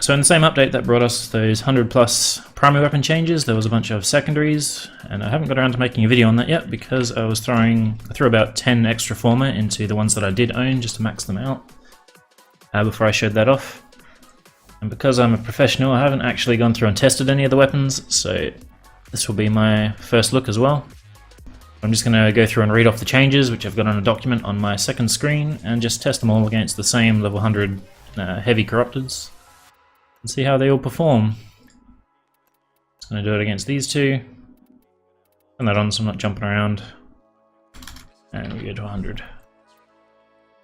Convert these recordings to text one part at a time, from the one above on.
So in the same update that brought us those 100 plus primary weapon changes, there was a bunch of secondaries, and I haven't got around to making a video on that yet because I threw about 10 extra former into the ones that I did own just to max them out before I showed that off. And because I'm a professional, I haven't actually gone through and tested any of the weapons, so this will be my first look as well. I'm just going to go through and read off the changes, which I've got on a document on my second screen, and just test them all against the same level 100 heavy corruptors, and see how they all perform. Just going to do it against these two. Turn that on so I'm not jumping around. And we go to 100.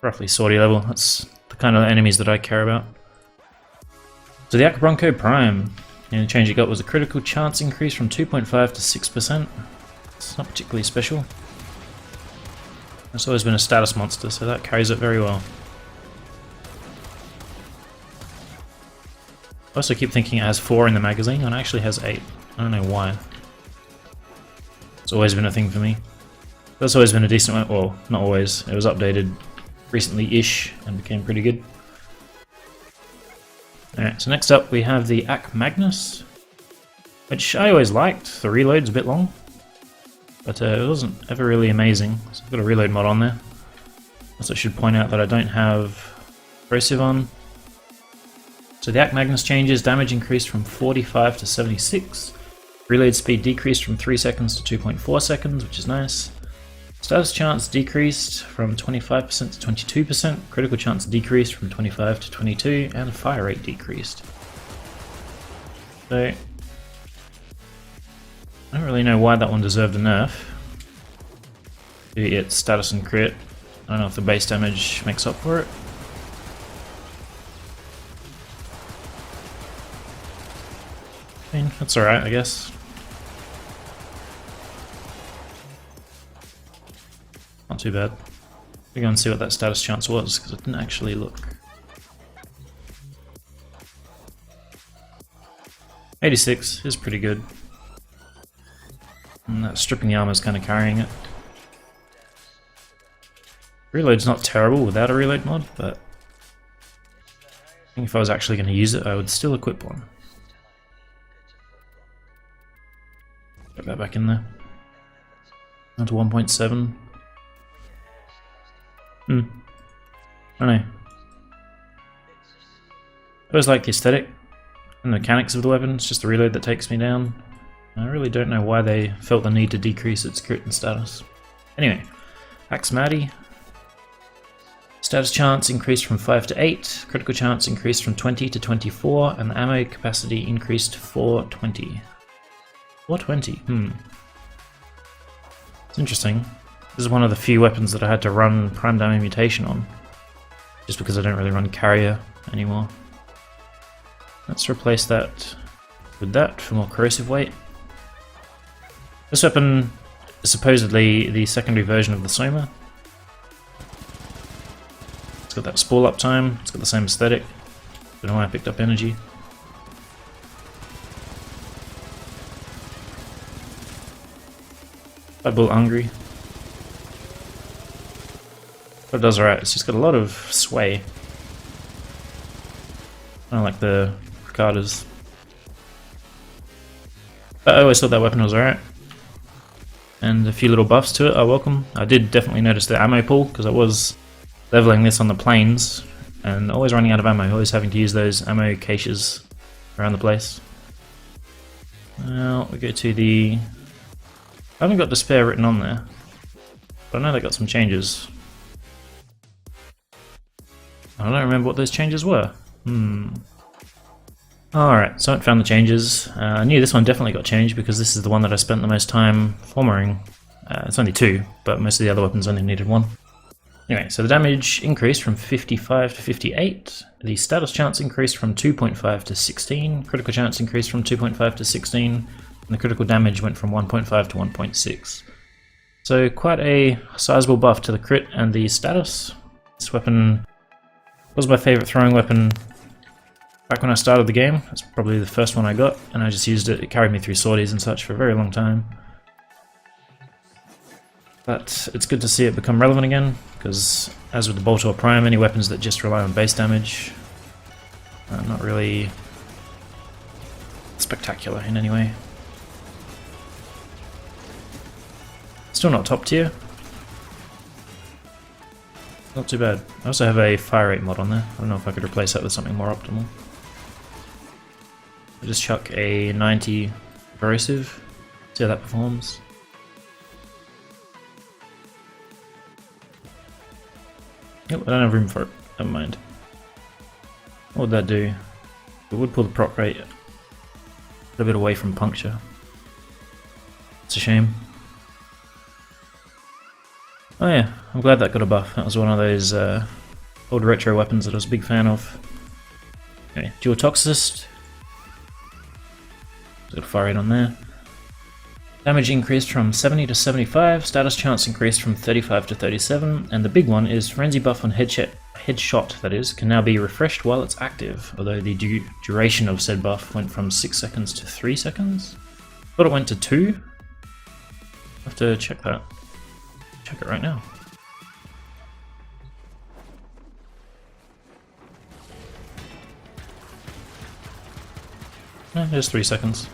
Roughly sortie level, that's the kind of enemies that I care about. So the Avast Oh Prime, the only change it got was a critical chance increase from 2.5 to 6%. It's not particularly special. It's always been a status monster, so that carries it very well. I also keep thinking it has 4 in the magazine, and it actually has 8. I don't know why. It's always been a thing for me. That's always been a decent one. Well, not always. It was updated recently-ish and became pretty good. Alright, so next up we have the Magnus, which I always liked. The reload's a bit long, but it wasn't ever really amazing. So I've got a reload mod on there. Also should point out that I don't have corrosive on. So the Magnus changes, damage increased from 45 to 76. Reload speed decreased from 3 seconds to 2.4 seconds, which is nice. Status chance decreased from 25% to 22%. Critical chance decreased from 25 to 22, and fire rate decreased. So I don't really know why that one deserved a nerf. Its status and crit. I don't know if the base damage makes up for it. I mean, that's alright, I guess. Not too bad. We'll go and see what that status chance was, because I didn't actually look. 86 is pretty good. And that stripping the armor is kind of carrying it. Reload's not terrible without a reload mod, but I think if I was actually going to use it, I would still equip one. Get that back in there. Down to 1.7. I don't know. I always like the aesthetic and the mechanics of the weapon. It's just the reload that takes me down. I really don't know why they felt the need to decrease its crit and status. Anyway, Axmati. Status chance increased from 5 to 8. Critical chance increased from 20 to 24, and the ammo capacity increased to 420. 420. It's interesting. This is one of the few weapons that I had to run Prime Damo Mutation on, just because I don't really run Carrier anymore. Let's replace that with that for more corrosive weight. This weapon is supposedly the secondary version of the Soma. It's got that spool up time, it's got the same aesthetic. Don't know why I picked up energy. Fight Bull hungry. But it does alright, it's just got a lot of sway. I don't like the Ricardas. But I always thought that weapon was alright. And a few little buffs to it are welcome. I did definitely notice the ammo pool, because I was leveling this on the plains, and always running out of ammo, always having to use those ammo caches around the place. Now we go to the... I haven't got Despair written on there, but I know they got some changes. I don't remember what those changes were. Alright, so I found the changes. I knew this one definitely got changed because this is the one that I spent the most time formering. It's only 2, but most of the other weapons only needed 1. Anyway, so the damage increased from 55 to 58. The status chance increased from 2.5 to 16. Critical chance increased from 2.5 to 16. And the critical damage went from 1.5 to 1.6. So quite a sizable buff to the crit and the status. This weapon was my favourite throwing weapon back when I started the game. It's probably the first one I got, and I just used it. It carried me through sorties and such for a very long time. But it's good to see it become relevant again, because as with the Avast Oh Prime, any weapons that just rely on base damage are not really spectacular in any way. Still not top tier. Not too bad. I also have a fire rate mod on there. I don't know if I could replace that with something more optimal. I'll just chuck a 90 corrosive, see how that performs. Yep, I don't have room for it. Never mind. What would that do? It would pull the proc rate a bit away from puncture. It's a shame. Oh yeah, I'm glad that got a buff. That was one of those old retro weapons that I was a big fan of. Okay, dual toxicist. Got a fire rate on there. Damage increased from 70 to 75, status chance increased from 35 to 37, and the big one is frenzy buff on headshot, that is, can now be refreshed while it's active, although the duration of said buff went from 6 seconds to 3 seconds. Thought it went to 2. I'll have to check that. Check it right now. There's 3 seconds.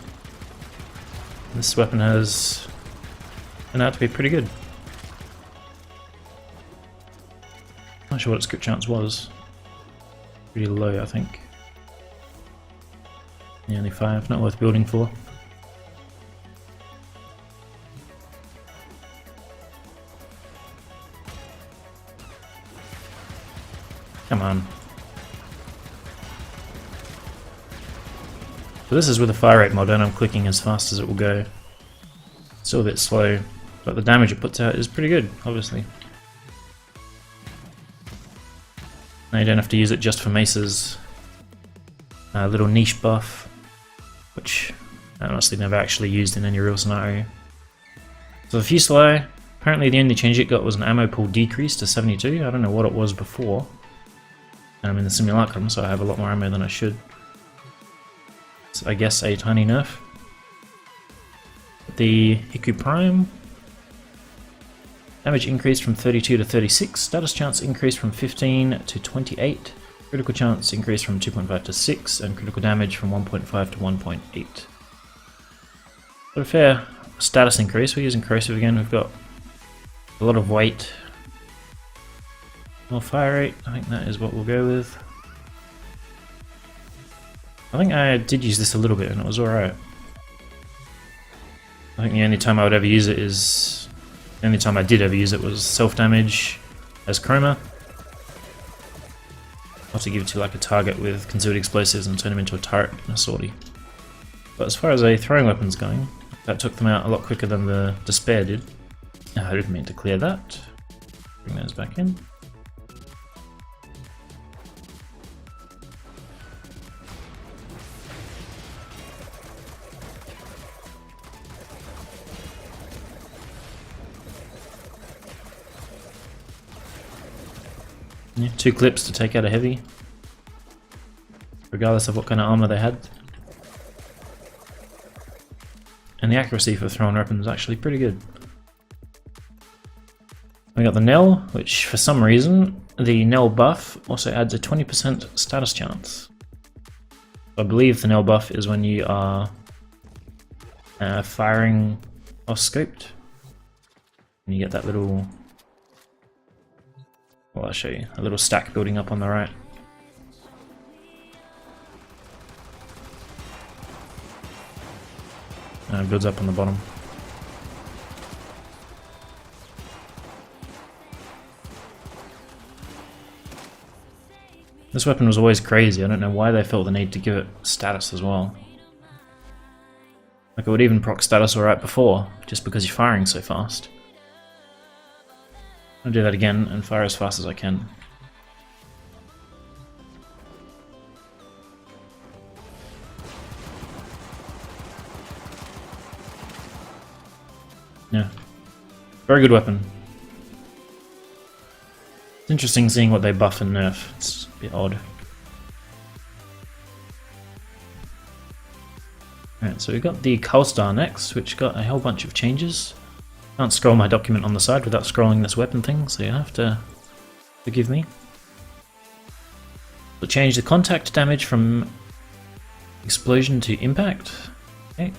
This weapon has turned out to be pretty good. Not sure what its crit chance was. Pretty low, I think. Yeah, only 5, not worth building for. Come on. So this is with a fire rate mod and I'm clicking as fast as it will go. Still a bit slow, but the damage it puts out is pretty good, obviously. Now you don't have to use it just for maces. A little niche buff, which I honestly never actually used in any real scenario. So the Fusilier, apparently the only change it got was an ammo pool decrease to 72. I don't know what it was before. I'm in the simulacrum, so I have a lot more ammo than I should. It's, I guess, a tiny nerf. The Hiku Prime. Damage increased from 32 to 36. Status chance increased from 15 to 28. Critical chance increased from 2.5 to 6. And critical damage from 1.5 to 1.8. But a fair status increase. We're using corrosive again. We've got a lot of weight. More fire rate, I think that is what we'll go with. I think I did use this a little bit and it was alright. I think the only time I would ever use it is... The only time I did ever use it was self-damage as chroma. I'll have to give it to like a target with concealed explosives and turn him into a turret and a sortie. But as far as a throwing weapon's going, that took them out a lot quicker than the Despair did. I didn't mean to clear that. Bring those back in. Yeah, 2 clips to take out a heavy, regardless of what kind of armor they had. And the accuracy for throwing weapons is actually pretty good. We got the Knell, which for some reason, the Knell buff also adds a 20% status chance. I believe the Knell buff is when you are firing off scoped. And you get that little... Well, I'll show you. A little stack building up on the right. And it builds up on the bottom. This weapon was always crazy. I don't know why they felt the need to give it status as well. Like it would even proc status alright before, just because you're firing so fast. I'll do that again and fire as fast as I can. Yeah. Very good weapon. It's interesting seeing what they buff and nerf. It's a bit odd. Alright, so we've got the Kulstar next, which got a whole bunch of changes. Can't scroll my document on the side without scrolling this weapon thing, so you have to forgive me. We'll change the contact damage from Explosion to impact. Okay.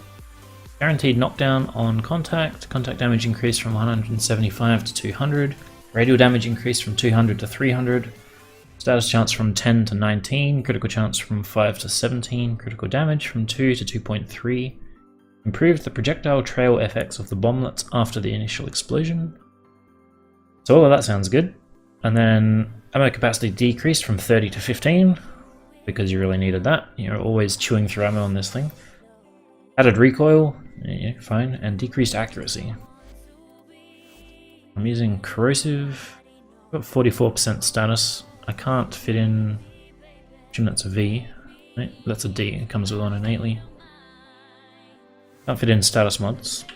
Guaranteed knockdown on contact. Contact damage increased from 175 to 200. Radial damage increased from 200 to 300. Status chance from 10 to 19. Critical chance from 5 to 17. Critical damage from 2 to 2.3. Improved the projectile trail effects of the bomblets after the initial explosion. So all of that sounds good. And then ammo capacity decreased from 30 to 15, because you really needed that. You're always chewing through ammo on this thing. Added recoil, yeah, fine, and decreased accuracy. I'm using corrosive. I've got 44% status. I can't fit in. I assume that's a V. Right? That's a D. It comes with one innately. Can't fit in status mods.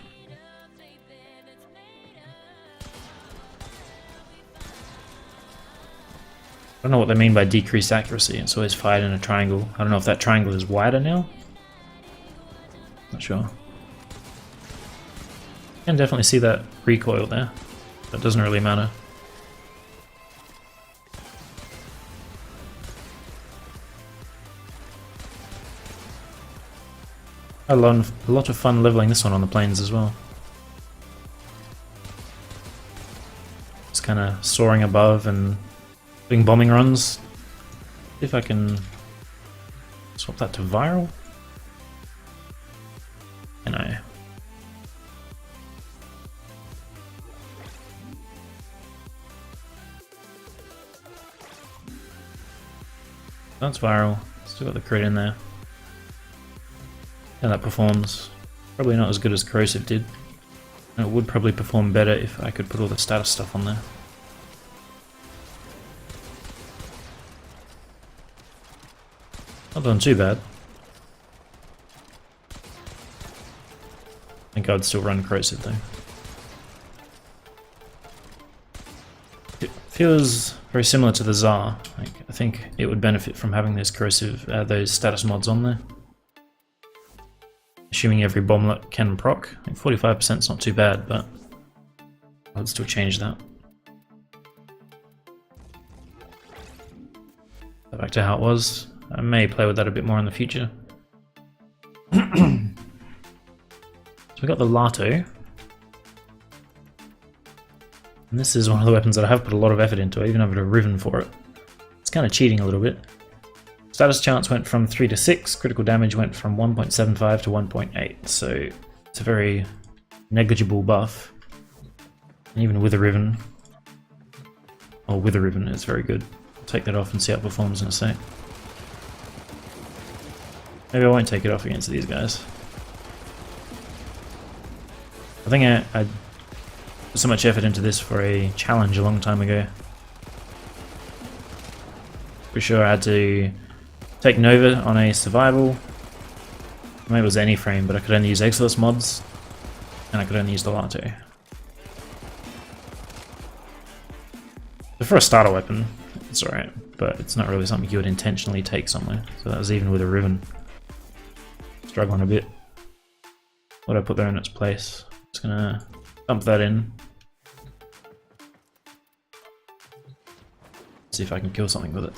I don't know what they mean by decreased accuracy. It's always fired in a triangle. I don't know if that triangle is wider now. Not sure. You can definitely see that recoil there. That doesn't really matter. A lot of fun leveling this one on the plains as well. Just kind of soaring above and doing bombing runs. See if I can swap that to viral. Can I? That's viral. Still got the crit in there. And that performs. Probably not as good as corrosive did. And it would probably perform better if I could put all the status stuff on there. Not done too bad. I think I'd still run corrosive though. It feels very similar to the Tsar. Like, I think it would benefit from having those corrosive, those status mods on there. Assuming every bomblet can proc. I think 45% is not too bad, but I'd still change that. Go back to how it was. I may play with that a bit more in the future. So we got the Lato. And this is one of the weapons that I have put a lot of effort into. I even have a Riven for it. It's kind of cheating a little bit. Status chance went from 3 to 6, critical damage went from 1.75 to 1.8, so it's a very negligible buff. And even with a Riven, or with a Riven, it's very good. I'll take that off and see how it performs in a sec. Maybe I won't take it off against these guys. I think I put so much effort into this for a challenge a long time ago. For sure I had to take Nova on a survival. Maybe it was any frame, but I could only use Exilus mods, and I could only use the Lato. So for a starter weapon, it's alright, but it's not really something you would intentionally take somewhere. So that was even with a Riven. Struggling a bit. What do I put there in its place? Just gonna dump that in. See if I can kill something with it.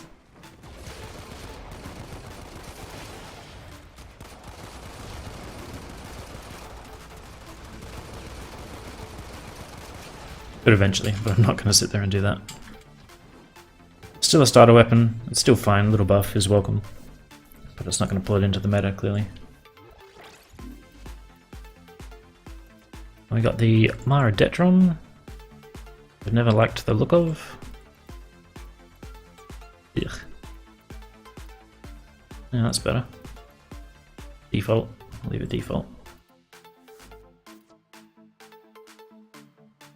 Could eventually, but I'm not going to sit there and do that. Still a starter weapon. It's still fine. A little buff is welcome. But it's not going to pull it into the meta, clearly. We got the Mara Detron. I've never liked the look of. Ugh. Yeah, that's better. Default. I'll leave it default.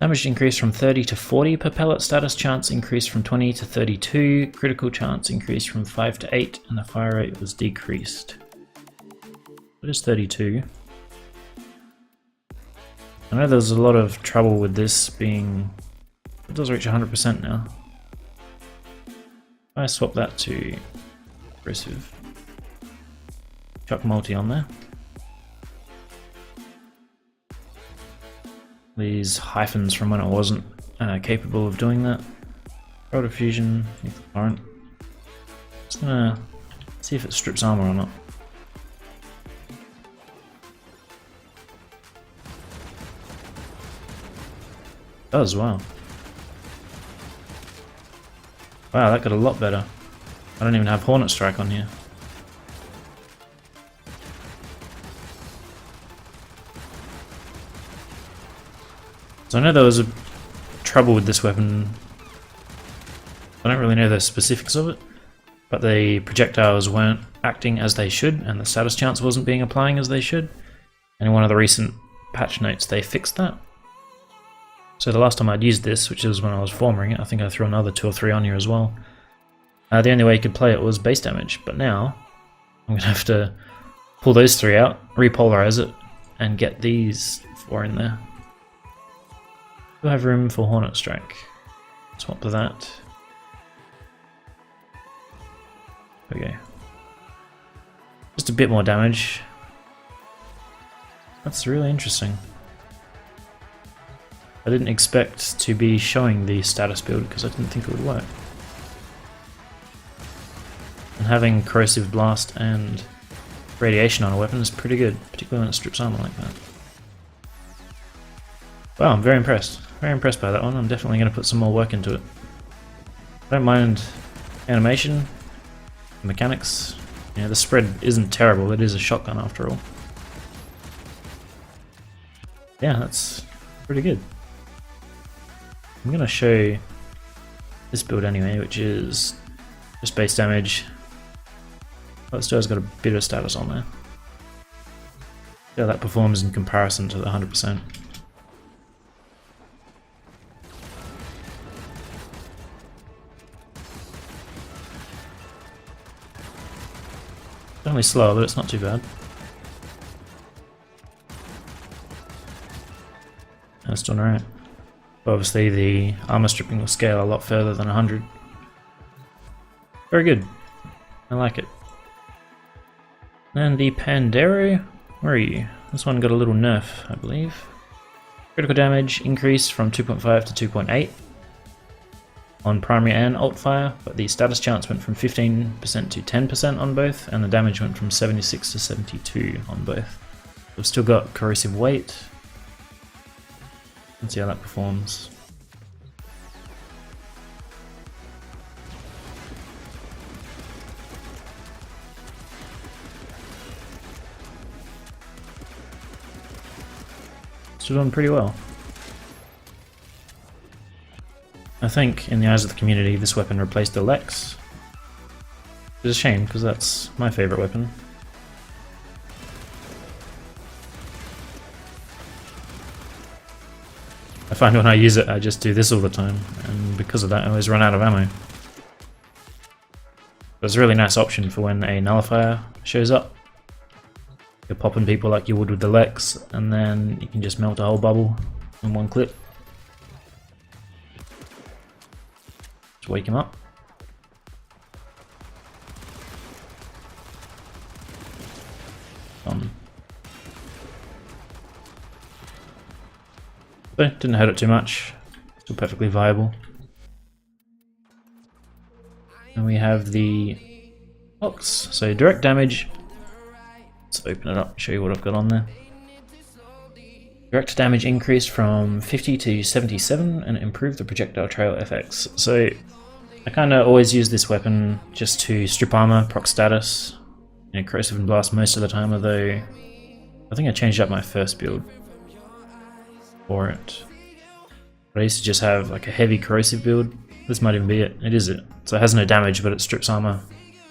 Damage increased from 30 to 40 per pellet, status chance increased from 20 to 32, critical chance increased from 5 to 8, and the fire rate was decreased. What is 32? I know there's a lot of trouble with this being... It does reach 100% now. If I swap that to aggressive, chuck multi on there. These hyphens from when it wasn't capable of doing that. Rotor fusion, current. Just gonna see if it strips armor or not. Does, wow. Wow, that got a lot better. I don't even have Hornet Strike on here. So I know there was a trouble with this weapon. I don't really know the specifics of it, but the projectiles weren't acting as they should, and the status chance wasn't being applying as they should. And in one of the recent patch notes, they fixed that. So the last time I'd used this, which was when I was forming it, I think I threw another 2 or 3 on here as well. The only way you could play it was base damage, but now I'm going to have to pull those 3 out, repolarize it, and get these 4 in there. Do I have room for Hornet Strike? Swap to that. Okay. Just a bit more damage. That's really interesting. I didn't expect to be showing the status build because I didn't think it would work. And having Corrosive Blast and Radiation on a weapon is pretty good, particularly when it strips armor like that. Wow, I'm very impressed. Very impressed by that one. I'm definitely going to put some more work into it. I don't mind animation, mechanics. You know, the spread isn't terrible. It is a shotgun after all. Yeah, that's pretty good. I'm going to show this build anyway, which is just base damage. But still has got a bit of status on there. See how that performs in comparison to the 100%. Definitely slow, but it's not too bad. That's done right. But obviously the armor stripping will scale a lot further than 100. Very good. I like it. And the Pandero, where are you? This one got a little nerf, I believe. Critical damage increased from 2.5 to 2.8 on primary and alt fire, but the status chance went from 15% to 10% on both, and the damage went from 76 to 72 on both. We've still got corrosive weight. Let's see how that performs. Still doing pretty well. I think, in the eyes of the community, this weapon replaced the Lex. It's a shame, because that's my favourite weapon. I find when I use it, I just do this all the time, and because of that, I always run out of ammo. But it's a really nice option for when a nullifier shows up. You're popping people like you would with the Lex, and then you can just melt a whole bubble in one clip. Just wake him up. So, didn't hurt it too much. Still perfectly viable. And we have the box. So direct damage. Let's open it up, show you what I've got on there. Direct damage increased from 50 to 77 and improved the projectile trail FX. So I kind of always use this weapon just to strip armor, proc status, you know, corrosive and blast most of the time, although I think I changed up my first build for it. But I used to just have like a heavy corrosive build. This might even be it. It is it. So it has no damage, but it strips armor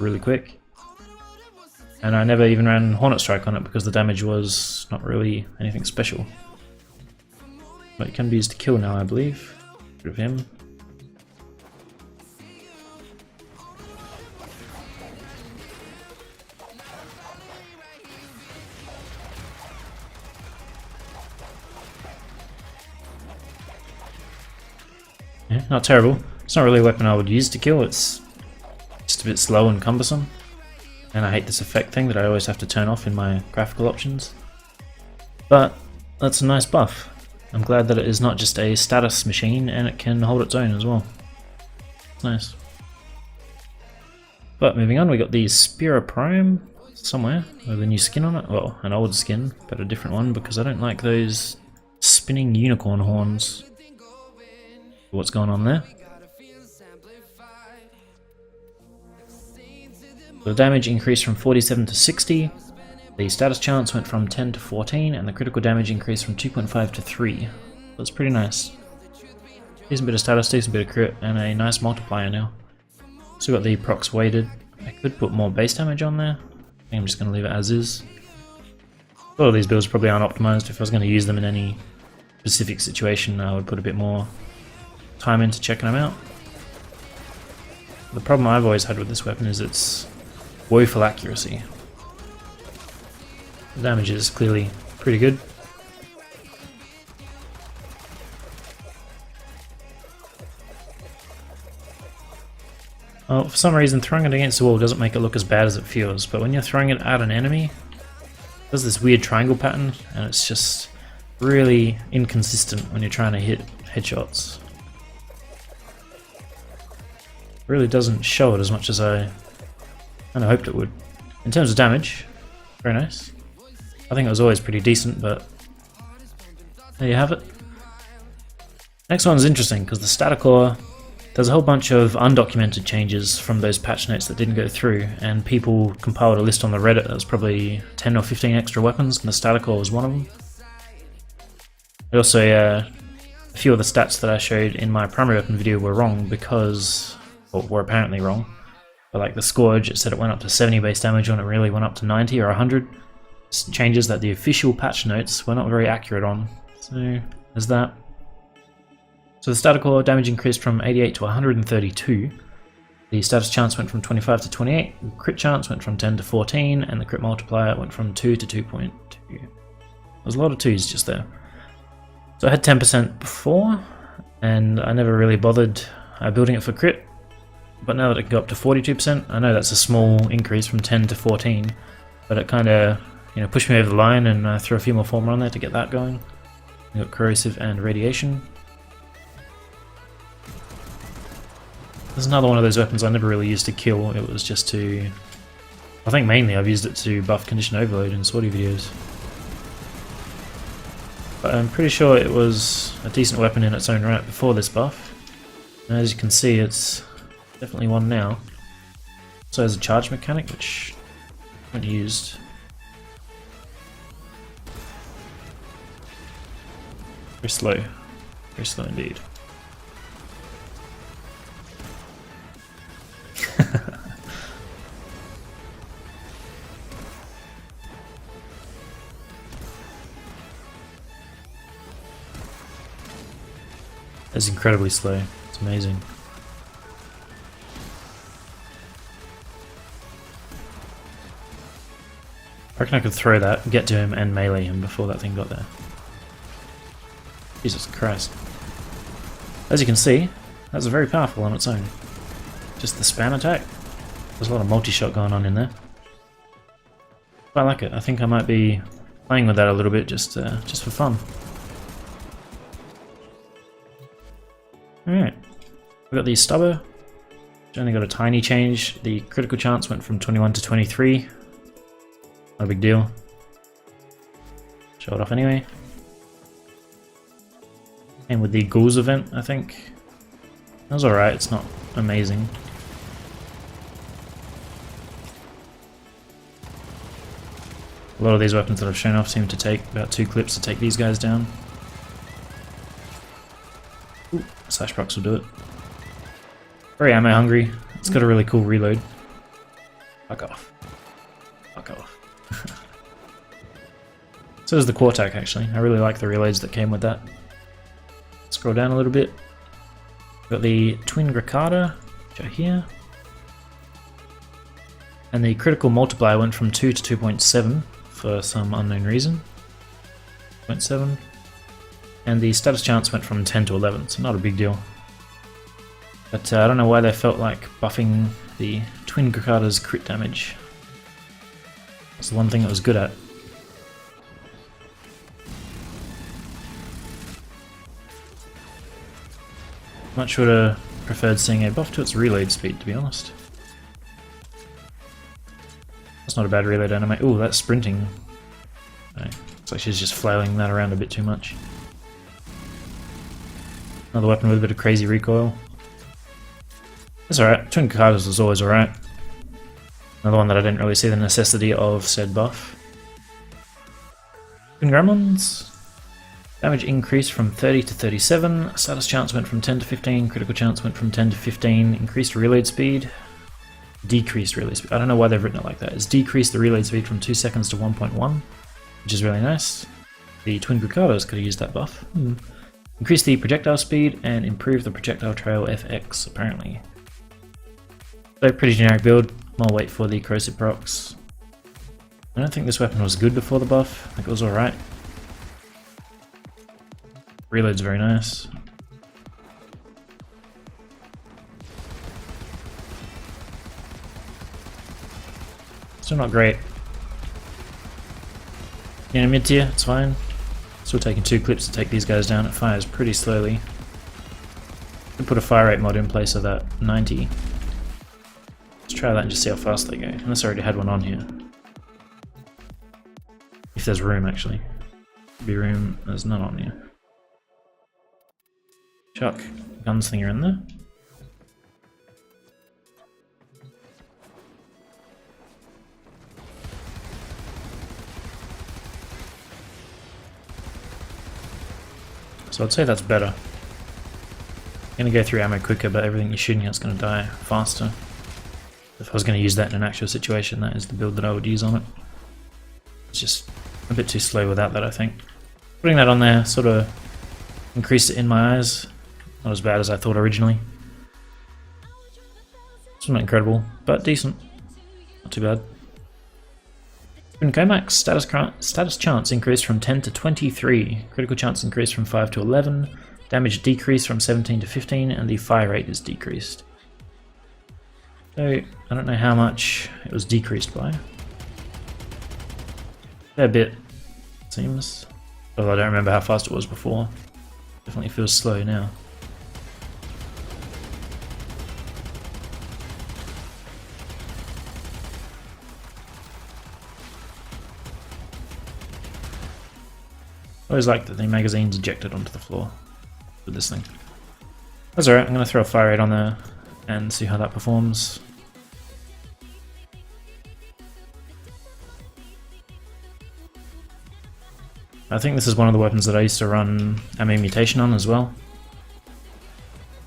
really quick. And I never even ran Hornet Strike on it because the damage was not really anything special. But it can be used to kill now, I believe. Get rid of him. Yeah, not terrible. It's not really a weapon I would use to kill, it's just a bit slow and cumbersome. And I hate this effect thing that I always have to turn off in my graphical options. But that's a nice buff. I'm glad that it is not just a status machine and it can hold its own as well. It's nice. But moving on, we got the Stuber Prime somewhere with a new skin on it. Well, an old skin, but a different one because I don't like those spinning unicorn horns. What's going on there? The damage increased from 47 to 60. The status chance went from 10 to 14, and the critical damage increased from 2.5 to 3. That's pretty nice. Decent bit of status, decent bit of crit, and a nice multiplier now. So got the procs weighted. I could put more base damage on there. I think I'm just going to leave it as is. A lot of these builds probably aren't optimized. If I was going to use them in any specific situation, I would put a bit more time into checking them out. The problem I've always had with this weapon is its woeful accuracy. The damage is clearly pretty good. Well, for some reason throwing it against the wall doesn't make it look as bad as it feels, but when you're throwing it at an enemy, it does this weird triangle pattern, and it's just really inconsistent when you're trying to hit headshots. It really doesn't show it as much as I kind of hoped it would. In terms of damage, very nice. I think it was always pretty decent, but there you have it. Next one's interesting because the static core, there's a whole bunch of undocumented changes from those patch notes that didn't go through, and people compiled a list on the Reddit that was probably 10 or 15 extra weapons, and the static core was one of them. Also, a few of the stats that I showed in my primary weapon video were wrong because, or were apparently wrong. But like the Scourge, it said it went up to 70 base damage when it really went up to 90 or 100. Changes that the official patch notes were not very accurate on. So there's that. So the static core damage increased from 88 to 132. The status chance went from 25 to 28. The crit chance went from 10 to 14, and the crit multiplier went from 2 to 2.2. There's a lot of 2s just there. So I had 10% before, and I never really bothered building it for crit. But now that it can go up to 42%, I know that's a small increase from 10 to 14, but it kind of pushed me over the line, and I threw a few more former on there to get that going. We got corrosive and radiation. There's another one of those weapons I never really used to kill. It was just to, I think mainly I've used it to buff condition overload in sortie videos. But I'm pretty sure it was a decent weapon in its own right before this buff. And as you can see, it's definitely one now. So there's a charge mechanic, which I haven't used. Very slow indeed. It's incredibly slow. It's amazing. I reckon I could throw that, get to him, and melee him before that thing got there. Jesus Christ. As you can see, that's very powerful on its own. Just the spam attack. There's a lot of multi-shot going on in there. I like it. I think I might be playing with that a little bit just for fun. Alright. We've got the Stuber. Which only got a tiny change. The critical chance went from 21 to 23. Not a big deal. Show it off anyway. And with the Ghouls event, I think. That was alright, it's not amazing. A lot of these weapons that I've shown off seem to take about 2 clips to take these guys down. Ooh, slash procs will do it. Very ammo hungry. It's got a really cool reload. Fuck off. Fuck off. So does the Quartak actually. I really like the reloads that came with that. Scroll down a little bit. Got the Twin Gracada, which are here. And the critical multiplier went from 2 to 2.7 for some unknown reason. 0.7. And the status chance went from 10 to 11, so not a big deal. But I don't know why they felt like buffing the Twin Gracada's crit damage. That's the one thing it was good at. Much would have preferred seeing a buff to its reload speed, to be honest. That's not a bad reload anime. Ooh, that's sprinting. No, looks like she's just flailing that around a bit too much. Another weapon with a bit of crazy recoil. That's alright. Twin Kokados is always alright. Another one that I didn't really see the necessity of said buff. Twin Gremlins. Damage increased from 30 to 37. Status chance went from 10 to 15. Critical chance went from 10 to 15. Increased reload speed. Decreased reload speed. I don't know why they've written it like that. It's decreased the reload speed from 2 seconds to 1.1, which is really nice. The Twin Kokados could have used that buff. Increased the projectile speed and improved the projectile trail FX, apparently. So pretty generic build. I'll wait for the corrosive procs. I don't think this weapon was good before the buff. I think it was alright. Reload's very nice. Still not great. In a mid tier, it's fine. Still taking 2 clips to take these guys down. It fires pretty slowly. Could put a fire rate mod in place of that 90. Let's try that and just see how fast they go. Unless I already had one on here. If there's room, actually. Be room. There's none on here. Chuck gunslinger in there. So I'd say that's better. Gonna go through ammo quicker, but everything you're shooting at is gonna die faster. If I was gonna use that in an actual situation, that is the build that I would use on it. It's just a bit too slow without that, I think. Putting that on there sort of increased it in my eyes. Not as bad as I thought originally. It's not incredible, but decent. Not too bad. In Comax, status chance increased from 10 to 23. Critical chance increased from 5 to 11. Damage decreased from 17 to 15, and the fire rate is decreased. So, I don't know how much it was decreased by. Fair bit, it seems. Although I don't remember how fast it was before. Definitely feels slow now. I always like that the magazine's ejected onto the floor with this thing. That's alright, I'm going to throw a fire rate on there and see how that performs. I think this is one of the weapons that I used to run ammo mutation on as well.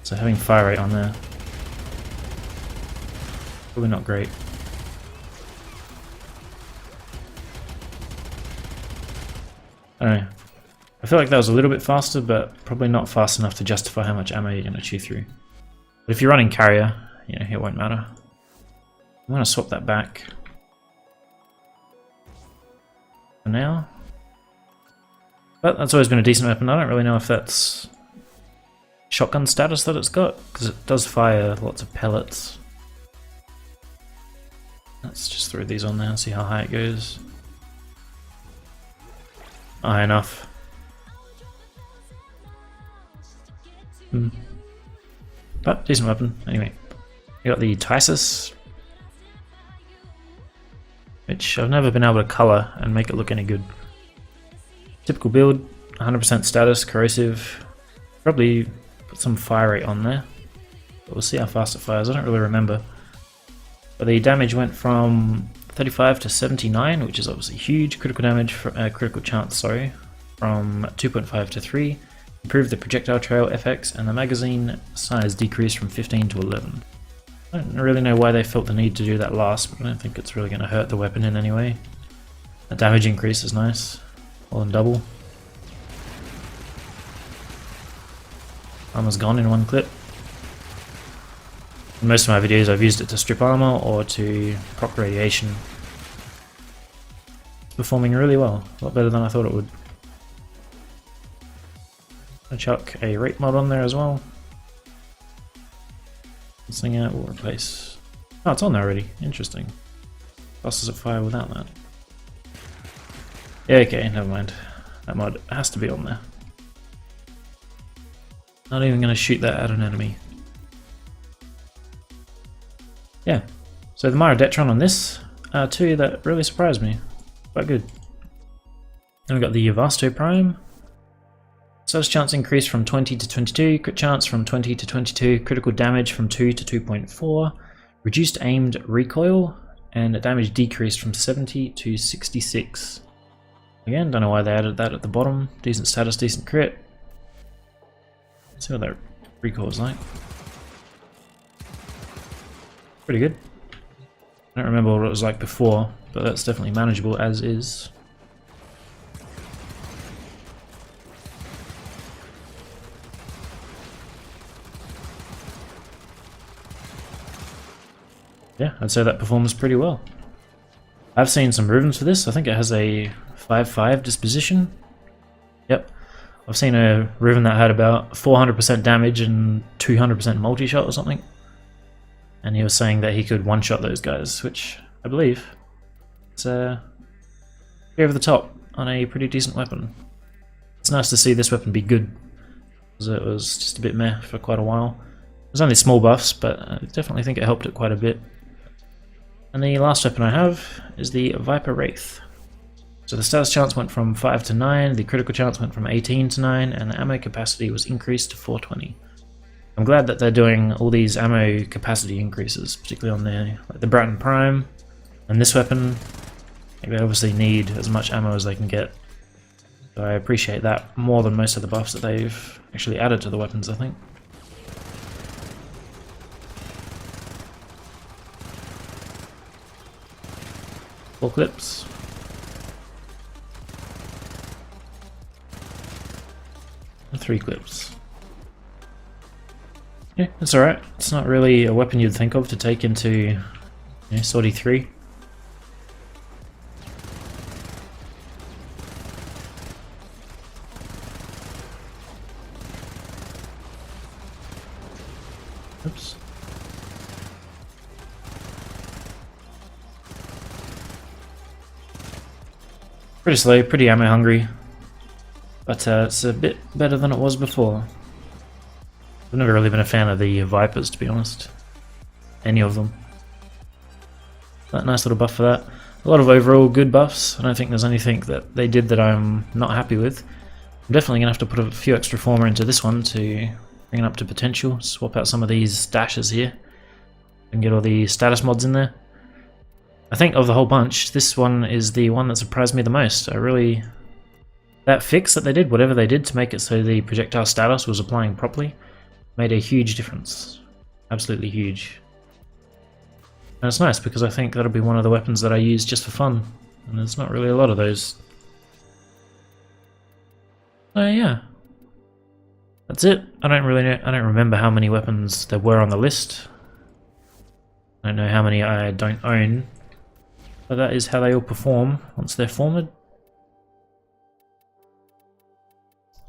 So having fire rate on there, probably not great. I don't know. I feel like that was a little bit faster, but probably not fast enough to justify how much ammo you're going to chew through. But if you're running carrier, you know, it won't matter. I'm going to swap that back for now. But that's always been a decent weapon. I don't really know if that's shotgun status that it's got, because it does fire lots of pellets. Let's just throw these on there and see how high it goes. High enough. But decent weapon. Anyway, you got the Tysus, which I've never been able to colour and make it look any good. Typical build, 100% status, corrosive. Probably put some fire rate on there, but we'll see how fast it fires. I don't really remember. But the damage went from 35 to 79, which is obviously huge. Critical damage, critical chance, sorry, from 2.5 to 3. Improved the projectile trail FX, and the magazine size decreased from 15 to 11. I don't really know why they felt the need to do that last, but I don't think it's really going to hurt the weapon in any way. The damage increase is nice, more than double. Armor's gone in one clip. In most of my videos I've used it to strip armor or to proc radiation. It's performing really well, a lot better than I thought it would. I'll chuck a rate mod on there as well. This thing out will replace... Oh, it's on there already. Interesting. How fast does it fire without that? Yeah, okay, never mind. That mod has to be on there. Not even going to shoot that at an enemy. Yeah, so the Myrodetron on this are two that really surprised me. Quite good. Then we got the Avast Oh Prime. Status chance increased from 20 to 22, crit chance from 20 to 22, critical damage from 2 to 2.4, reduced aimed recoil, and damage decreased from 70 to 66. Again, don't know why they added that at the bottom. Decent status, decent crit. Let's see what that recoil is like. Pretty good. I don't remember what it was like before, but that's definitely manageable as is. Yeah, I'd say that performs pretty well. I've seen some Ruvens for this. I think it has a 5-5 disposition. Yep. I've seen a Ruven that had about 400% damage and 200% multi-shot or something. And he was saying that he could one-shot those guys, which I believe is over the top on a pretty decent weapon. It's nice to see this weapon be good, because it was just a bit meh for quite a while. There's only small buffs, but I definitely think it helped it quite a bit. And the last weapon I have is the Viper Wraith. So the status chance went from 5 to 9, the critical chance went from 18 to 9, and the ammo capacity was increased to 420. I'm glad that they're doing all these ammo capacity increases, particularly on the Bratton Prime and this weapon. They obviously need as much ammo as they can get. So I appreciate that more than most of the buffs that they've actually added to the weapons, I think. Four clips. And 3 clips. Yeah, it's alright. It's not really a weapon you'd think of to take into Sortie 3. Oops. Pretty slow, pretty ammo hungry, but it's a bit better than it was before. I've never really been a fan of the Vipers, to be honest. Any of them. But nice little buff for that. A lot of overall good buffs. I don't think there's anything that they did that I'm not happy with. I'm definitely going to have to put a few extra former into this one to bring it up to potential. Swap out some of these dashes here and get all the status mods in there. I think of the whole bunch, this one is the one that surprised me the most. That fix that they did, whatever they did to make it so the projectile status was applying properly, made a huge difference. Absolutely huge. And it's nice because I think that'll be one of the weapons that I use just for fun, and there's not really a lot of those. So yeah. That's it. I don't remember how many weapons there were on the list. I don't know how many I don't own. But that is how they all perform once they're formed.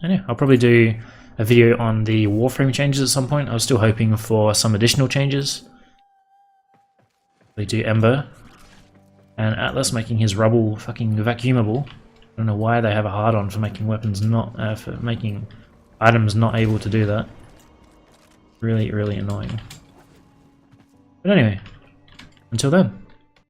And yeah, I'll probably do a video on the Warframe changes at some point. I was still hoping for some additional changes. They do Ember. And Atlas making his rubble fucking vacuumable. I don't know why they have a hard-on for making weapons for making items not able to do that. Really, really annoying. But anyway, until then.